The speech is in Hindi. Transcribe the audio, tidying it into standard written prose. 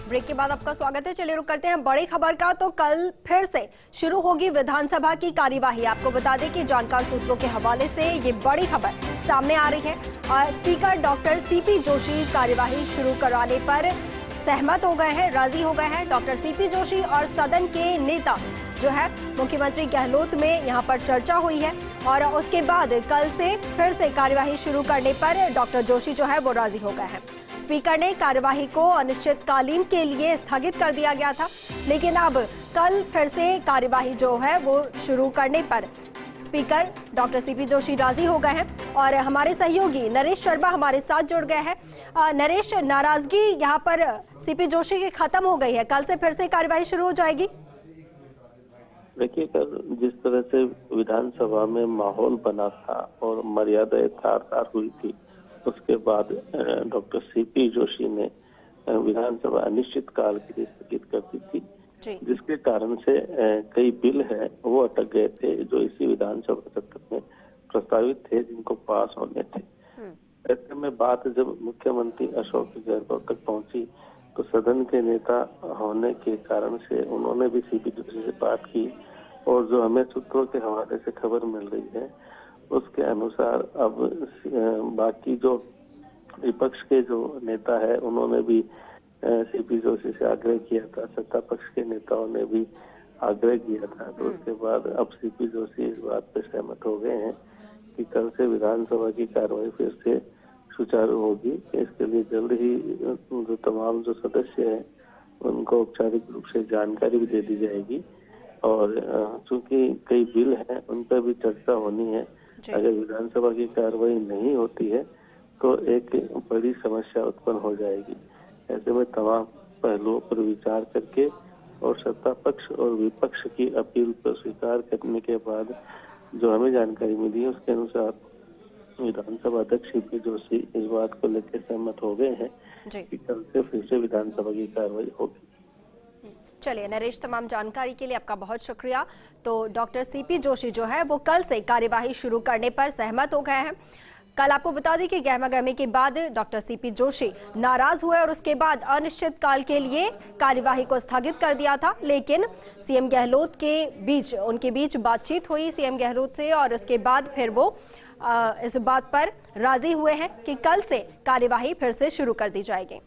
ब्रेक के बाद आपका स्वागत है। चलिए रुक करते हैं बड़ी खबर का। तो कल फिर से शुरू होगी विधानसभा की कार्यवाही। आपको बता दें कि जानकार सूत्रों के हवाले से ये बड़ी खबर सामने आ रही है। स्पीकर डॉक्टर सीपी जोशी कार्यवाही शुरू कराने पर सहमत हो गए हैं, राजी हो गए हैं। डॉक्टर सीपी जोशी और सदन के नेता जो है मुख्यमंत्री गहलोत में यहाँ पर चर्चा हुई है और उसके बाद कल से फिर से कार्यवाही शुरू करने पर डॉक्टर जोशी जो है वो राजी हो गए हैं। स्पीकर ने कार्यवाही को अनिश्चितकालीन के लिए स्थगित कर दिया गया था, लेकिन अब कल फिर से कार्यवाही जो है वो शुरू करने पर स्पीकर डॉक्टर सीपी जोशी राजी हो गए हैं और हमारे सहयोगी नरेश शर्मा हमारे साथ जुड़ गए हैं। नरेश, नाराजगी यहाँ पर सीपी जोशी की खत्म हो गई है, कल से फिर से कार्यवाही शुरू हो जाएगी? देखिए, कल जिस तरह से विधानसभा में माहौल बना था और मर्यादाएं तार-तार हुई थी, उसके बाद डॉक्टर सीपी जोशी ने विधानसभा अनिश्चित काल के लिए स्थगित कर दी थी, जिसके कारण से कई बिल है वो अटक गए थे जो इसी विधानसभा सत्र में प्रस्तावित थे, जिनको पास होने थे। ऐसे में बात जब मुख्यमंत्री अशोक गहलोत तक पहुंची तो सदन के नेता होने के कारण से उन्होंने भी सीपी जोशी से बात की और जो हमें सूत्रों के हवाले से खबर मिल रही है उसके अनुसार अब बाकी जो विपक्ष के जो नेता है उन्होंने भी सीपी जोशी से आग्रह किया था, सत्ता पक्ष के नेताओं ने भी आग्रह किया था। तो उसके बाद अब सीपी जोशी इस बात पे सहमत हो गए हैं कि कल से विधानसभा की कार्रवाई फिर से सुचारू होगी। इसके लिए जल्द ही जो तमाम जो सदस्य हैं उनको औपचारिक रूप से जानकारी भी दे दी जाएगी और चूंकि कई बिल हैं उन पर भी चर्चा होनी है। अगर विधानसभा की कार्रवाई नहीं होती है तो एक बड़ी समस्या उत्पन्न हो जाएगी। ऐसे में तमाम पहलुओं पर विचार करके और सत्ता पक्ष और विपक्ष की अपील पर स्वीकार करने के बाद जो हमें जानकारी मिली है उसके अनुसार विधानसभा अध्यक्ष सीपी जोशी इस बात को लेकर सहमत हो गए हैं कि कल से फिर से विधानसभा की कार्रवाई होगी। चलिए नरेश, तमाम जानकारी के लिए आपका बहुत शुक्रिया। तो डॉक्टर सीपी जोशी जो है वो कल से कार्यवाही शुरू करने पर सहमत हो गए हैं। कल आपको बता दें कि गहमा-गहमी के बाद डॉक्टर सीपी जोशी नाराज हुए और उसके बाद अनिश्चित काल के लिए कार्यवाही को स्थगित कर दिया था, लेकिन सीएम गहलोत के बीच उनके बीच बातचीत हुई सीएम गहलोत से और उसके बाद फिर वो इस बात पर राजी हुए हैं कि कल से कार्यवाही फिर से शुरू कर दी जाएगी।